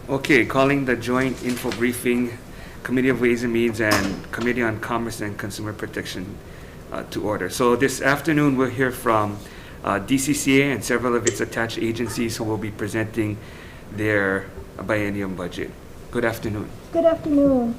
Okay, calling the joint info briefing, Committee of Ways and Means and Committee on Commerce and Consumer Protection to order. So this afternoon we'll hear from DCCA and several of its attached agencies who will be presenting their biennium budget. Good afternoon. Good afternoon.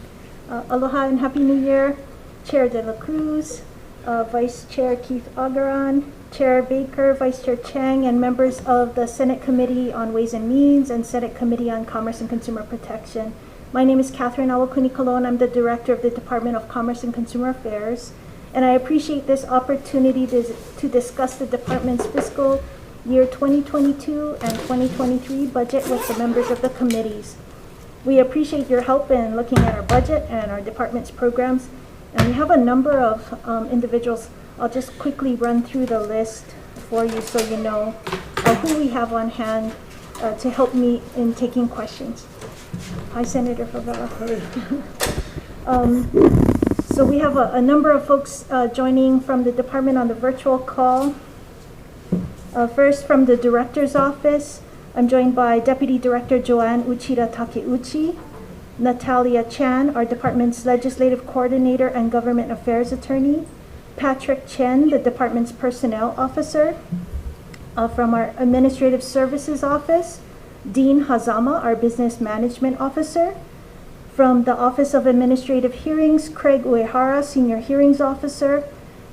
Aloha and Happy New Year. Chair De La Cruz, Vice Chair Keith Agaran, Chair Baker, Vice Chair Chang, and members of the Senate Committee on Ways and Means and Senate Committee on Commerce and Consumer Protection. My name is Catherine Awakuni Colon. I'm the Director of the Department of Commerce and Consumer Affairs, and I appreciate this opportunity to discuss the department's fiscal year 2022 and 2023 budget with the members of the committees. We appreciate your help in looking at our budget and our department's programs, and we have a number of individuals. I'll just quickly run through the list for you so you know who we have on hand to help me in taking questions. Hi, Senator Favela. So we have a number of folks joining from the department on the virtual call. First, from the Director's Office, I'm joined by Deputy Director Joanne Uchida Takeuchi, Natalia Chan, our department's Legislative Coordinator and Government Affairs Attorney, Patrick Chen, the department's Personnel Officer. From our Administrative Services Office, Dean Hazama, our Business Management Officer. From the Office of Administrative Hearings, Craig Uehara, Senior Hearings Officer.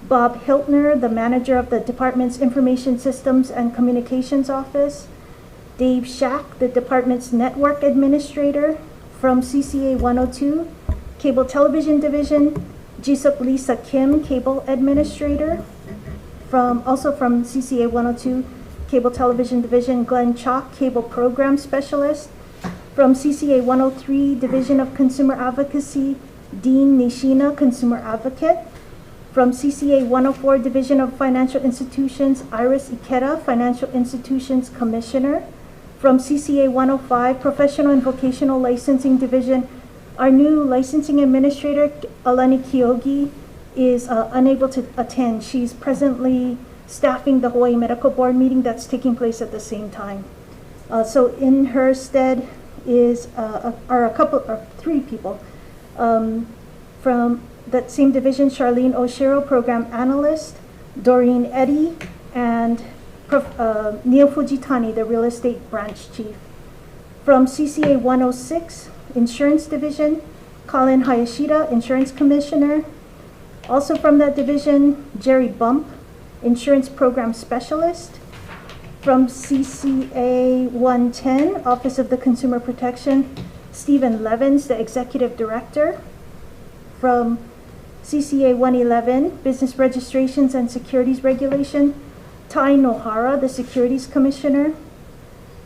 Bob Hiltner, the Manager of the department's Information Systems and Communications Office. Dave Shack, the department's Network Administrator. From CCA 102, Cable Television Division, Jisuk Lisa Kim, Cable Administrator. Also from CCA 102, Cable Television Division, Glenn Chalk, Cable Program Specialist. From CCA 103, Division of Consumer Advocacy, Dean Nishina, Consumer Advocate. From CCA 104, Division of Financial Institutions, Iris Ikeda, Financial Institutions Commissioner. From CCA 105, Professional and Vocational Licensing Division, our new licensing administrator, Alani Kyogi, is unable to attend. She's presently staffing the Hawaii Medical Board meeting that's taking place at the same time. So in her stead are three people. From that same division, Charlene Oshiro, Program Analyst, Doreen Eddy, and Neil Fujitani, the Real Estate Branch Chief. From CCA 106, Insurance Division, Colin Hayashida, Insurance Commissioner. Also from that division, Jerry Bump, Insurance Program Specialist. From CCA 110, Office of the Consumer Protection, Stephen Levins, the Executive Director. From CCA 111, Business Registrations and Securities Regulation, Tai Nohara, the Securities Commissioner.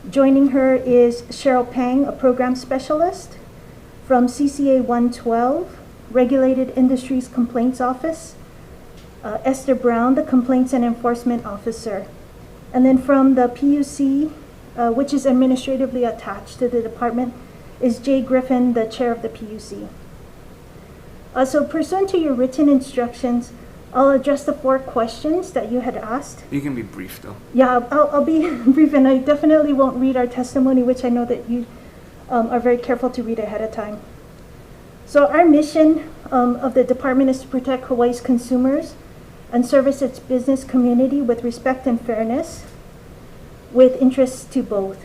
Joining her is Cheryl Pang, a Program Specialist. From CCA 112, Regulated Industries Complaints Office, Esther Brown, the Complaints and Enforcement Officer. And then from the PUC, which is administratively attached to the department, is Jay Griffin, the Chair of the PUC. So pursuant to your written instructions, I'll address the 4 questions that you had asked. You can be brief though. Yeah, I'll be brief, and I definitely won't read our testimony, which I know that you are very careful to read ahead of time. So our mission of the department is to protect Hawaii's consumers and service its business community with respect and fairness, with interest to both.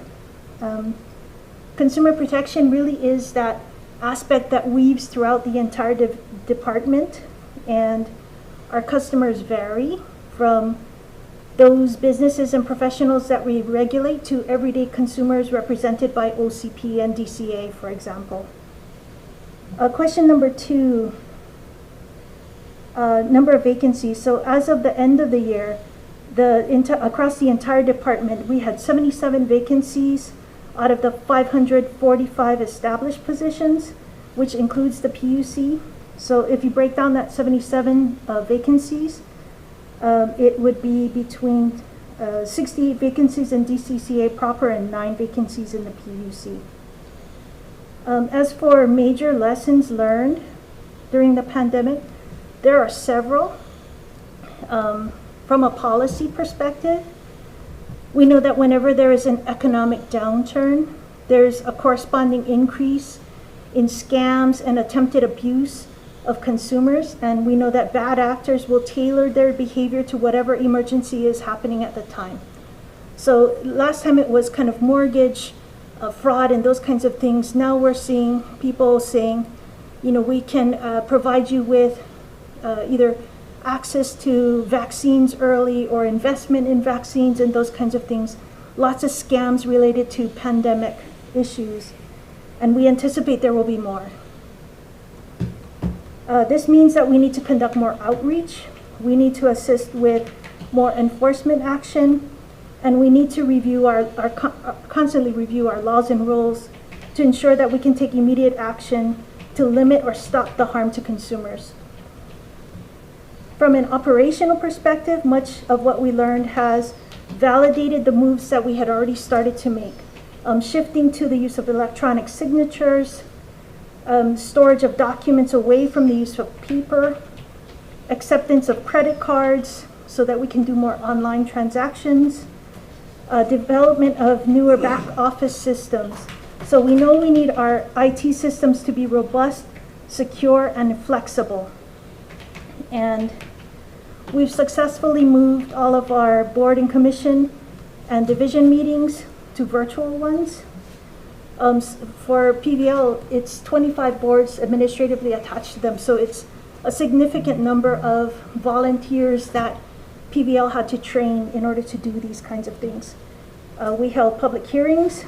Consumer protection really is that aspect that weaves throughout the entire department, and our customers vary from those businesses and professionals that we regulate to everyday consumers represented by OCP and DCA, for example. Question number 2, number of vacancies. So as of the end of the year, across the entire department, we had 77 vacancies out of the 545 established positions, which includes the PUC. So if you break down that 77 vacancies, it would be between 68 vacancies in DCCA proper and 9 vacancies in the PUC. As for major lessons learned during the pandemic, there are several. From a policy perspective, we know that whenever there is an economic downturn, there's a corresponding increase in scams and attempted abuse of consumers, and we know that bad actors will tailor their behavior to whatever emergency is happening at the time. So last time it was kind of mortgage fraud and those kinds of things. Now we're seeing people saying, we can provide you with either access to vaccines early or investment in vaccines and those kinds of things. Lots of scams related to pandemic issues, and we anticipate there will be more. This means that we need to conduct more outreach, we need to assist with more enforcement action, and we need to review constantly review our laws and rules to ensure that we can take immediate action to limit or stop the harm to consumers. From an operational perspective, much of what we learned has validated the moves that we had already started to make. Shifting to the use of electronic signatures, storage of documents away from the use of paper, acceptance of credit cards so that we can do more online transactions, development of newer back office systems. So we know we need our IT systems to be robust, secure, and flexible. And we've successfully moved all of our board and commission and division meetings to virtual ones. For PVL, it's 25 boards administratively attached to them, so it's a significant number of volunteers that PVL had to train in order to do these kinds of things. We held public hearings,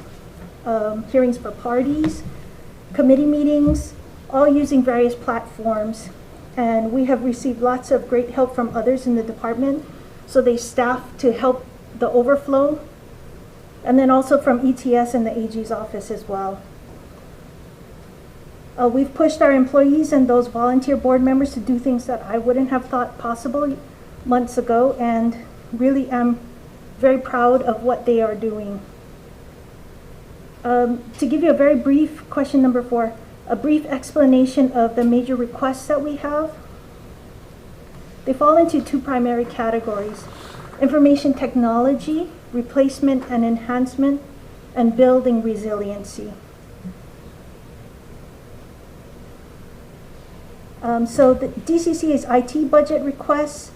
hearings for parties, committee meetings, all using various platforms. And we have received lots of great help from others in the department. So they staff to help the overflow. And then also from ETS and the AG's office as well. We've pushed our employees and those volunteer board members to do things that I wouldn't have thought possible months ago, and really am very proud of what they are doing. To give you a very brief, question number 4, a brief explanation of the major requests that we have. They fall into 2 primary categories: information technology, replacement and enhancement, and building resiliency. So the DCCA's IT budget requests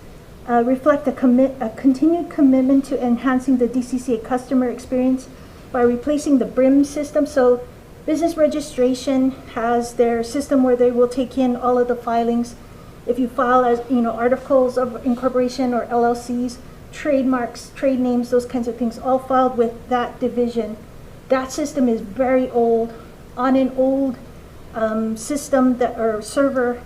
reflect a continued commitment to enhancing the DCCA customer experience by replacing the BRIM system. So business registration has their system where they will take in all of the filings. If you file as articles of incorporation or LLCs, trademarks, trade names, those kinds of things, all filed with that division. That system is very old, on an old system or server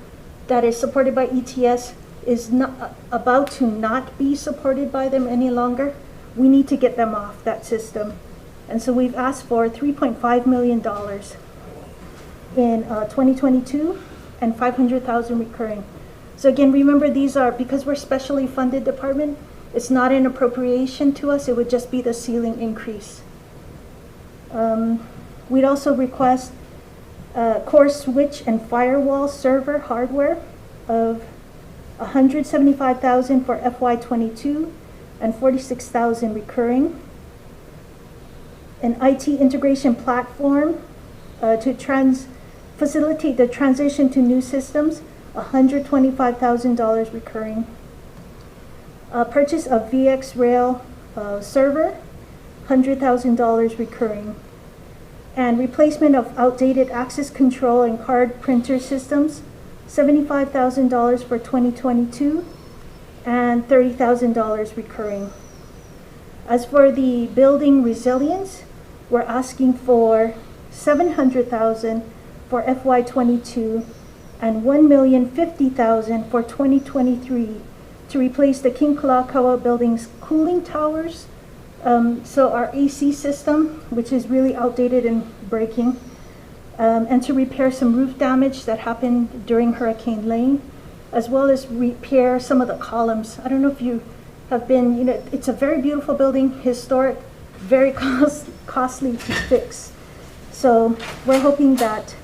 that is supported by ETS is not about to not be supported by them any longer. We need to get them off that system. And so we've asked for $3.5 million in 2022 and $500,000 recurring. So again, remember, these are, because we're specially funded department, it's not an appropriation to us, it would just be the ceiling increase. We'd also request core switch and firewall server hardware of $175,000 for FY22 and $46,000 recurring. An IT integration platform to facilitate the transition to new systems, $125,000 recurring. Purchase of VxRail server, $100,000 recurring. And replacement of outdated access control and card printer systems, $75,000 for 2022 and $30,000 recurring. As for the building resilience, we're asking for $700,000 for FY22 and $1,050,000 for 2023 to replace the King Kalakaua building's cooling towers. So our AC system, which is really outdated and breaking, and to repair some roof damage that happened during Hurricane Lane, as well as repair some of the columns. I don't know if you have been, it's a very beautiful building, historic, very costly to fix. So we're hoping that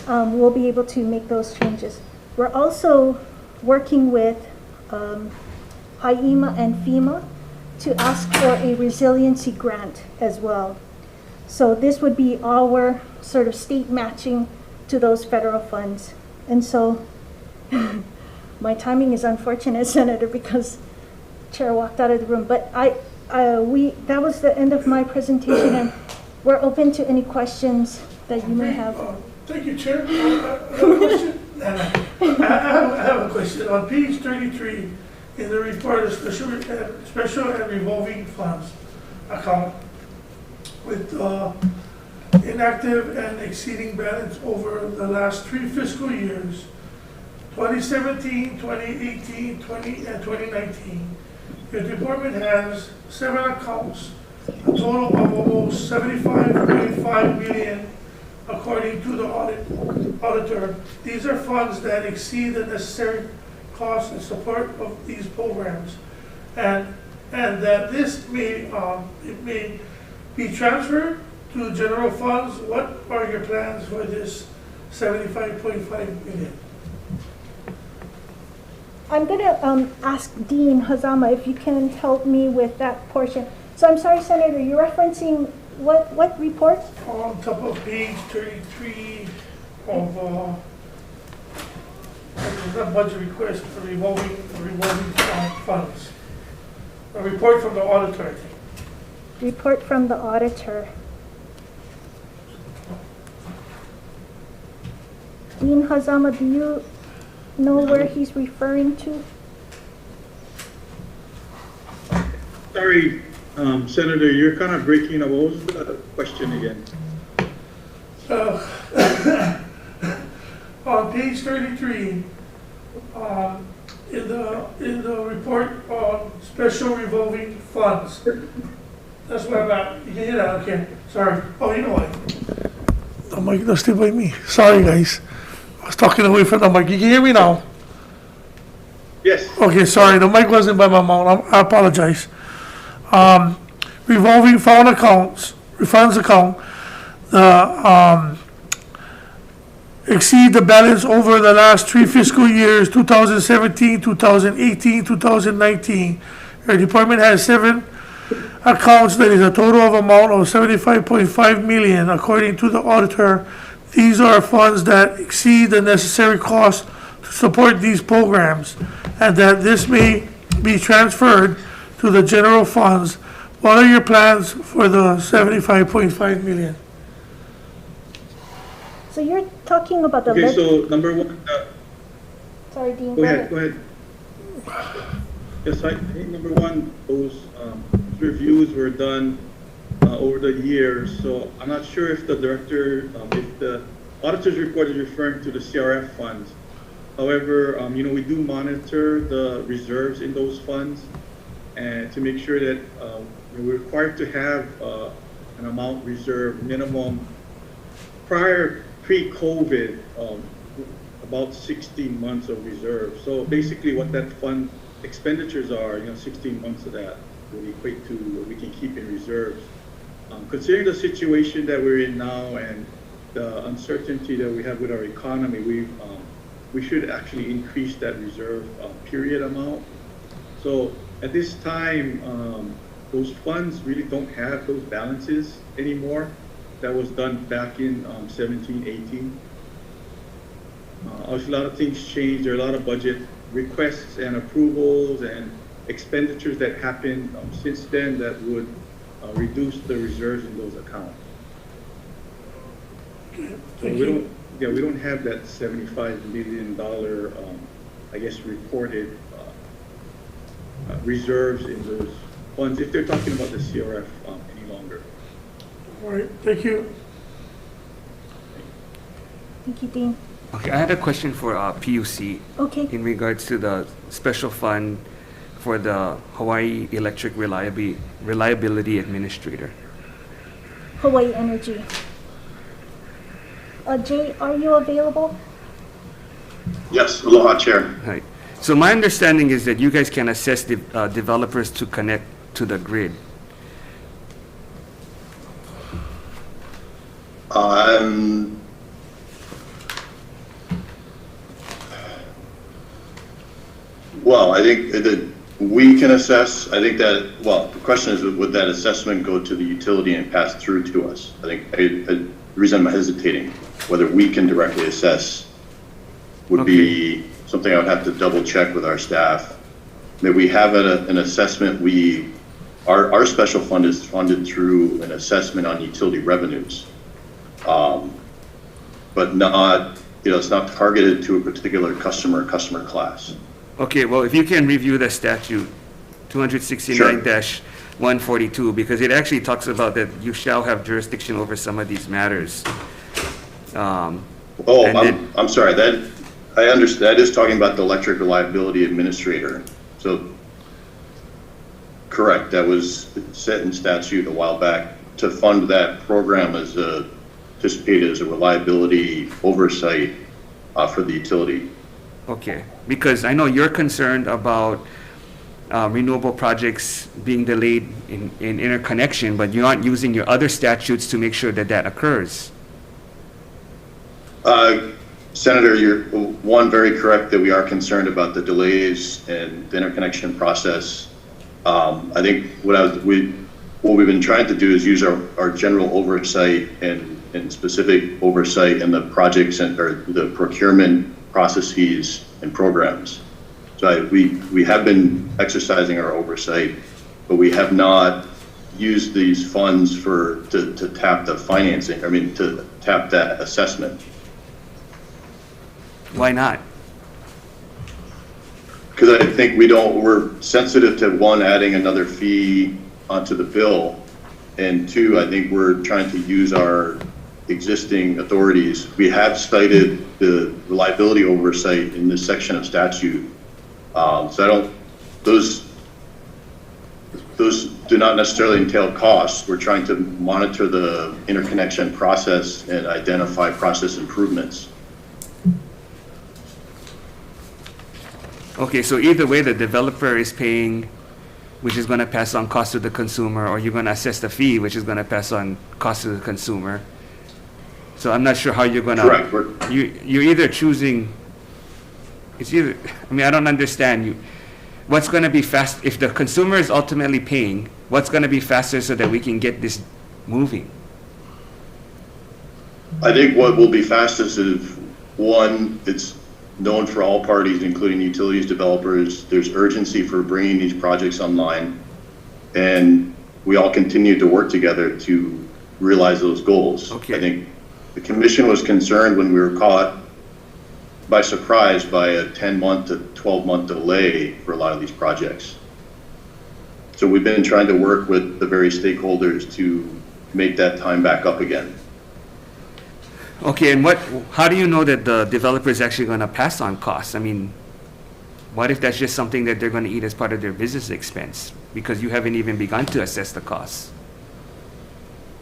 we'll be able to make those changes. We're also working with HIEMA and FEMA to ask for a resiliency grant as well. So this would be our sort of state matching to those federal funds. And so my timing is unfortunate, Senator, because Chair walked out of the room. But that was the end of my presentation, and we're open to any questions that you may have. Thank you, Chair. I have a question. I have a question. On page 33, in the report of special and revolving funds account with inactive and exceeding balance over the last 3 fiscal years, 2017, 2018, and 2019, your department has 7 accounts, a total of almost 75.5 million according to the auditor. These are funds that exceed the necessary costs and support of these programs, and that this may it may be transferred to general funds. What are your plans for this 75.5 million? I'm going to ask Dean Hazama if you can help me with that portion. So I'm sorry, Senator, you're referencing what report? On top of page 33 of the budget request for revolving funds. A report from the auditor, I think. Report from the auditor. Dean Hazama, do you know where he's referring to? Sorry, Senator, you're kind of breaking up. What was the question again? On page 33, in the report on special revolving funds. That's where I'm at. You can hear that? Okay. Sorry. Oh, you know what? The mic does stay by me. Sorry, guys. I was talking away from the mic. You can hear me now? Yes. Okay, sorry. The mic wasn't by my mouth. I apologize. Revolving fund accounts, refunds account, exceed the balance over the last 3 fiscal years, 2017, 2018, 2019. Your department has 7 accounts that is a total of amount of 75.5 million according to the auditor. These are funds that exceed the necessary costs to support these programs, and that this may be transferred to the general funds. What are your plans for the 75.5 million? So you're talking about the Okay, so number one, sorry, Dean. go ahead. Yes, I think number one, those reviews were done over the years, so I'm not sure if the director, if the auditor's report is referring to the CRF funds. However, we do monitor the reserves in those funds, and to make sure that we're required to have an amount reserved minimum pre-COVID, about 16 months of reserve. So basically what that fund expenditures are, 16 months of that would equate to what we can keep in reserves. Considering the situation that we're in now and the uncertainty that we have with our economy, we should actually increase that reserve period amount. So at this time, those funds really don't have those balances anymore. That was done back in 17, 18. Obviously, a lot of things changed. There are a lot of budget requests and approvals and expenditures that happened since then that would reduce the reserves in those accounts. So we don't have that $75 million, I guess, reported reserves in those funds, if they're talking about the CRF any longer. All right, thank you. Thank you, Dean. Okay, I had a question for PUC Okay. in regards to the special fund for the Hawaii Electric Reliability Administrator. Hawaii Energy. Jay, are you available? Yes, aloha, Chair. Right. So my understanding is that you guys can assess the developers to connect to the grid. Well, I think We can assess, I think that, well, the question is, would that assessment go to the utility and pass through to us? I think, the reason I'm hesitating, whether we can directly assess would be something I would have to double check with our staff. I mean, we have an assessment, our special fund is funded through an assessment on utility revenues. But not, it's not targeted to a particular customer class. Okay, well, if you can review the statute 269-142, because it actually talks about that you shall have jurisdiction over some of these matters. And then- I'm sorry, I understand, that is talking about the electric reliability administrator. So, correct, that was set in statute a while back to fund that program as anticipated as a reliability oversight for the utility. Okay, because I know you're concerned about renewable projects being delayed in interconnection, but you aren't using your other statutes to make sure that that occurs. Senator, you're very correct that we are concerned about the delays and the interconnection process. I think what we've been trying to do is use our general oversight and specific oversight in the projects or the procurement processes and programs. So we have been exercising our oversight, but we have not used these funds to tap the financing, to tap that assessment. Why not? Because I think we're sensitive to one, adding another fee onto the bill, and two, I think we're trying to use our existing authorities. We have cited the reliability oversight in this section of statute. Those do not necessarily entail costs. We're trying to monitor the interconnection process and identify process improvements. Okay, so either way, the developer is paying, which is going to pass on cost to the consumer, or you're going to assess the fee, which is going to pass on cost to the consumer. So I'm not sure how you're going to. Correct. You're either choosing. It's either. I don't understand. What's going to be fast if the consumer is ultimately paying? What's going to be faster so that we can get this moving? I think what will be fastest is, one, it's known for all parties, including utilities, developers. There's urgency for bringing these projects online, and we all continue to work together to realize those goals. Okay. I think the commission was concerned when we were caught by surprise by a 10-month to 12-month delay for a lot of these projects. So we've been trying to work with the various stakeholders to make that time back up again. Okay, and how do you know that the developer is actually going to pass on costs? What if that's just something that they're going to eat as part of their business expense because you haven't even begun to assess the costs?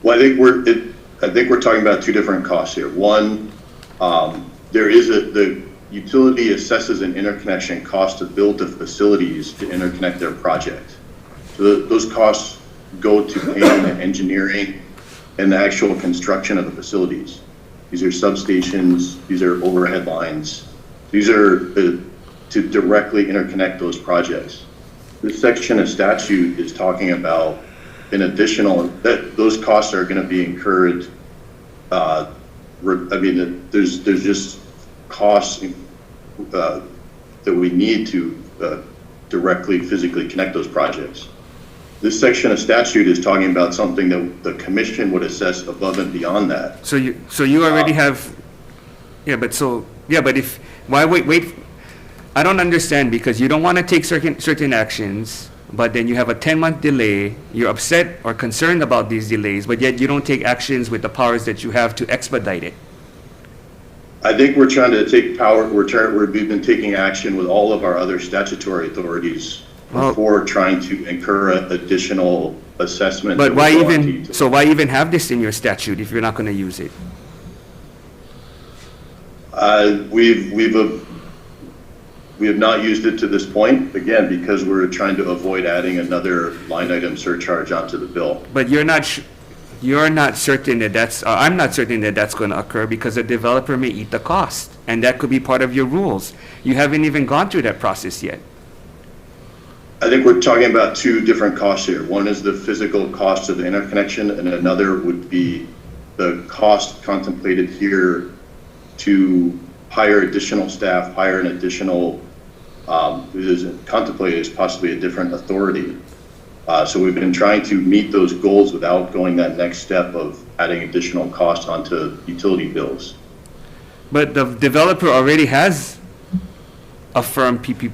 Well, I think we're talking about two different costs here. One, the utility assesses an interconnection cost to build the facilities to interconnect their project. So those costs go to paying the engineering and the actual construction of the facilities. These are substations, these are overhead lines. These are to directly interconnect those projects. This section of statute is talking about an additional, that those costs are going to be incurred. There's just costs that we need to directly physically connect those projects. This section of statute is talking about something that the commission would assess above and beyond that. So you already have, why wait? I don't understand, because you don't want to take certain actions, but then you have a 10-month delay. You're upset or concerned about these delays, but yet you don't take actions with the powers that you have to expedite it. I think we're trying to take power. We've been taking action with all of our other statutory authorities before trying to incur additional assessment. But why even have this in your statute if you're not going to use it? We have not used it to this point, again, because we're trying to avoid adding another line item surcharge onto the bill. But you're not certain that I'm not certain that that's going to occur, because a developer may eat the cost, and that could be part of your rules. You haven't even gone through that process yet. I think we're talking about two different costs here. One is the physical cost of the interconnection, and another would be the cost contemplated here to hire additional staff, hire an additional, it is contemplated as possibly a different authority. So we've been trying to meet those goals without going that next step of adding additional costs onto utility bills. But the developer already has a firm PPA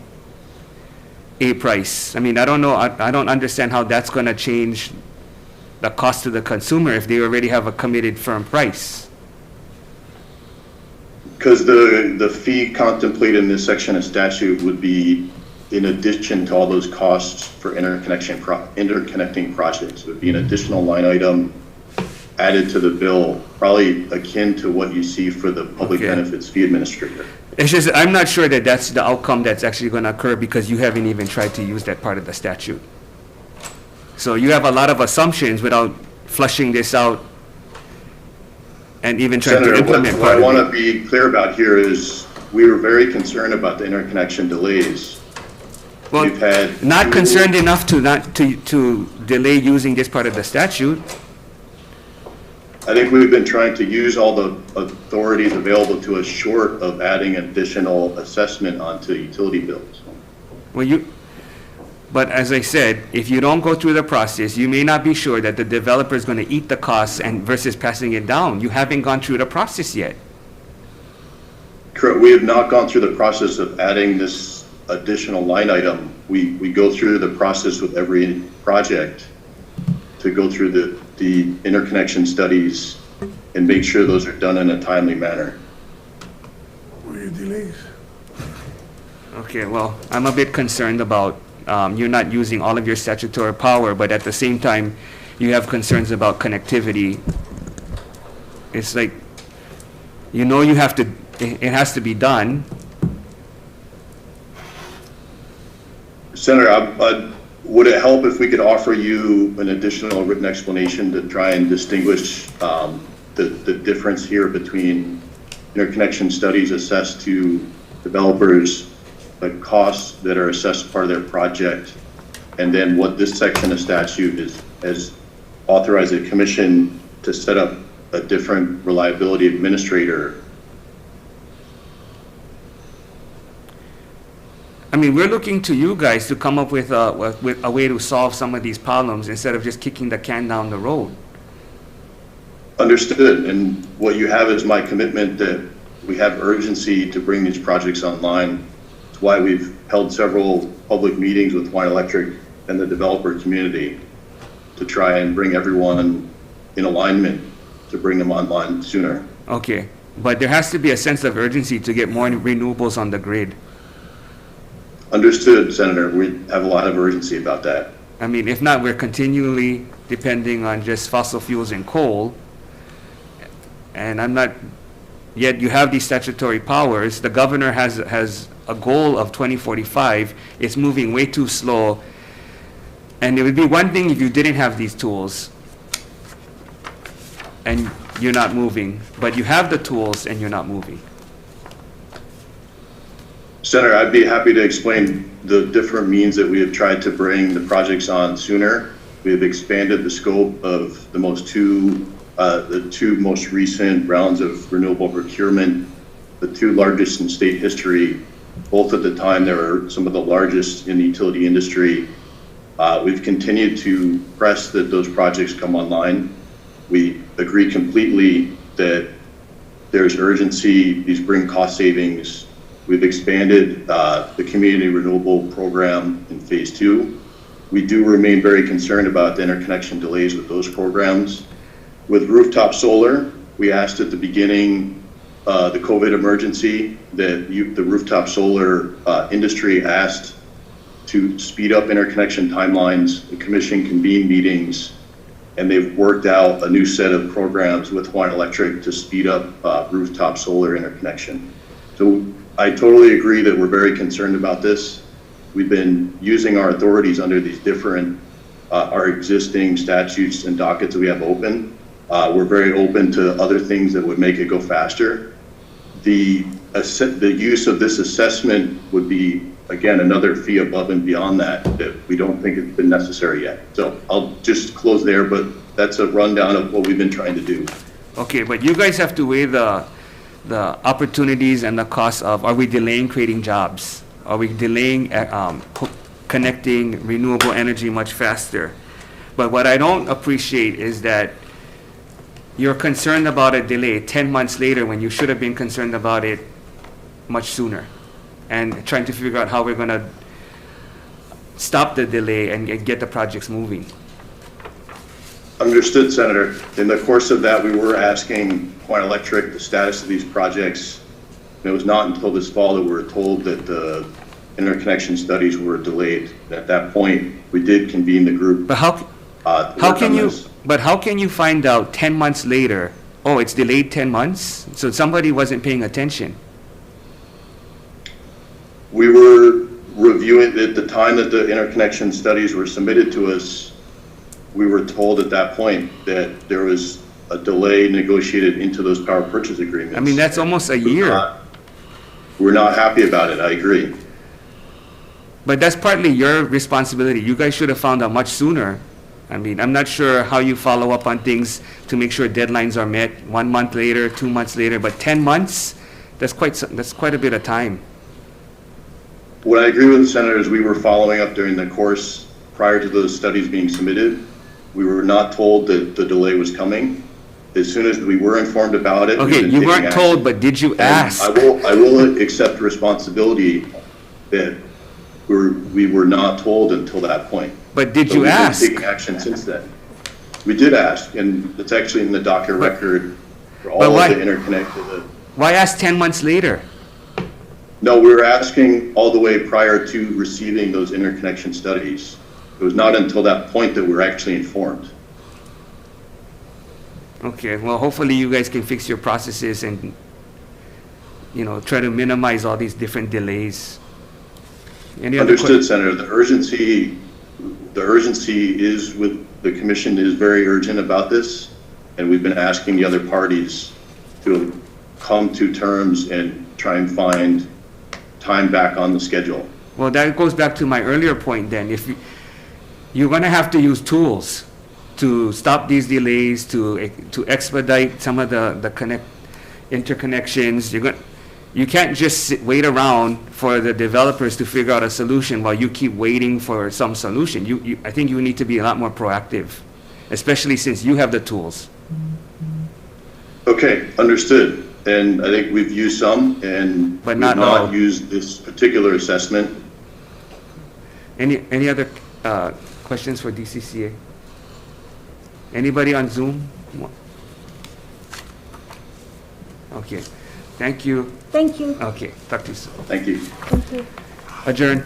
price. I mean, I don't know, I don't understand how that's going to change the cost to the consumer if they already have a committed firm price. Because the fee contemplated in this section of statute would be in addition to all those costs for interconnecting projects. It would be an additional line item added to the bill, probably akin to what you see for the public Okay. benefits fee administrator. It's just, I'm not sure that that's the outcome that's actually going to occur because you haven't even tried to use that part of the statute. So you have a lot of assumptions without flushing this out and even trying to Senator, implement what I part want of to it. be clear about here is we were very concerned about the interconnection delays. Well, We've had not two- concerned enough to delay using this part of the statute. I think we've been trying to use all the authorities available to us short of adding additional assessment onto utility bills. Well, but as I said, if you don't go through the process, you may not be sure that the developer is going to eat the costs and versus passing it down. You haven't gone through the process yet. Correct. We have not gone through the process of adding this additional line item. We go through the process with every project to go through the interconnection studies and make sure those are done in a timely manner. Were your delays? Okay, well, I'm a bit concerned about you're not using all of your statutory power, but at the same time, you have concerns about connectivity. It's like, you know you have to, it has to be done. Senator, would it help if we could offer you an additional written explanation to try and distinguish the difference here between interconnection studies assessed to developers, the costs that are assessed as part of their project, and then what this section of statute has authorized the commission to set up a different reliability administrator? I mean, we're looking to you guys to come up with a way to solve some of these problems instead of just kicking the can down the road. Understood, and what you have is my commitment that we have urgency to bring these projects online. That's why we've held several public meetings with Hawai'i Electric and the developer community to try and bring everyone in alignment to bring them online sooner. Okay, but there has to be a sense of urgency to get more renewables on the grid. Understood, Senator. We have a lot of urgency about that. I mean, if not, we're continually depending on just fossil fuels and coal. And I'm not, yet you have these statutory powers. The governor has a goal of 2045. It's moving way too slow. And it would be one thing if you didn't have these tools and you're not moving, but you have the tools and you're not moving. Senator, I'd be happy to explain the different means that we have tried to bring the projects on sooner. We have expanded the scope of the two most recent rounds of renewable procurement, the two largest in state history. Both at the time, they were some of the largest in the utility industry. We've continued to press that those projects come online. We agree completely that there's urgency, these bring cost savings. We've expanded the community renewable program in phase 2. We do remain very concerned about the interconnection delays with those programs. With rooftop solar, we asked at the beginning, the COVID emergency, that the rooftop solar industry asked to speed up interconnection timelines. The commission convened meetings, and they've worked out a new set of programs with Hawai'i Electric to speed up rooftop solar interconnection. So I totally agree that we're very concerned about this. We've been using our authorities under these different, our existing statutes and dockets that we have open. We're very open to other things that would make it go faster. The use of this assessment would be again, another fee above and beyond that we don't think has been necessary yet. So I'll just close there, but that's a rundown of what we've been trying to do. Okay, but you guys have to weigh the opportunities and the costs of, are we delaying creating jobs? Are we delaying connecting renewable energy much faster? But what I don't appreciate is that you're concerned about a delay 10 months later when you should have been concerned about it much sooner, and trying to figure out how we're going to stop the delay and get the projects moving. Understood, Senator. In the course of that, we were asking Hawaiian Electric the status of these projects. And it was not until this fall that we were told that the interconnection studies were delayed. At that point, we did convene the group. But how can you find out 10 months later, oh, it's delayed 10 months? So somebody wasn't paying attention. We were reviewing at the time that the interconnection studies were submitted to us. We were told at that point that there was a delay negotiated into those power purchase agreements. I mean, that's almost a year. We're not happy about it, I agree. But that's partly your responsibility. You guys should have found out much sooner. I mean, I'm not sure how you follow up on things to make sure deadlines are met 1 month later, 2 months later, but 10 months, that's quite a bit of time. What I agree with the Senator is we were following up during the course prior to those studies being submitted. We were not told that the delay was coming. As soon as we were informed about it. Okay, you weren't told, but did you ask? I will accept responsibility that we were not told until that point. But did you ask? We've been taking action since then. We did ask, and it's actually in the docket record for all of the interconnected. Why ask 10 months later? No, we were asking all the way prior to receiving those interconnection studies. It was not until that point that we were actually informed. Okay, well, hopefully you guys can fix your processes and, try to minimize all these different delays. Understood, Senator. The urgency is with the commission is very urgent about this, and we've been asking the other parties to come to terms and try and find time back on the schedule. Well, that goes back to my earlier point then. If you're going to have to use tools to stop these delays, to expedite some of the interconnections. You can't just wait around for the developers to figure out a solution while you keep waiting for some solution. I think you need to be a lot more proactive, especially since you have the tools. Okay, understood. And I think we've used some, and but we've not used this particular assessment. Any other questions for DCCA? Anybody on Zoom? Okay, thank you. Thank you. Okay, talk to you soon. Thank you. Thank you. Adjourn.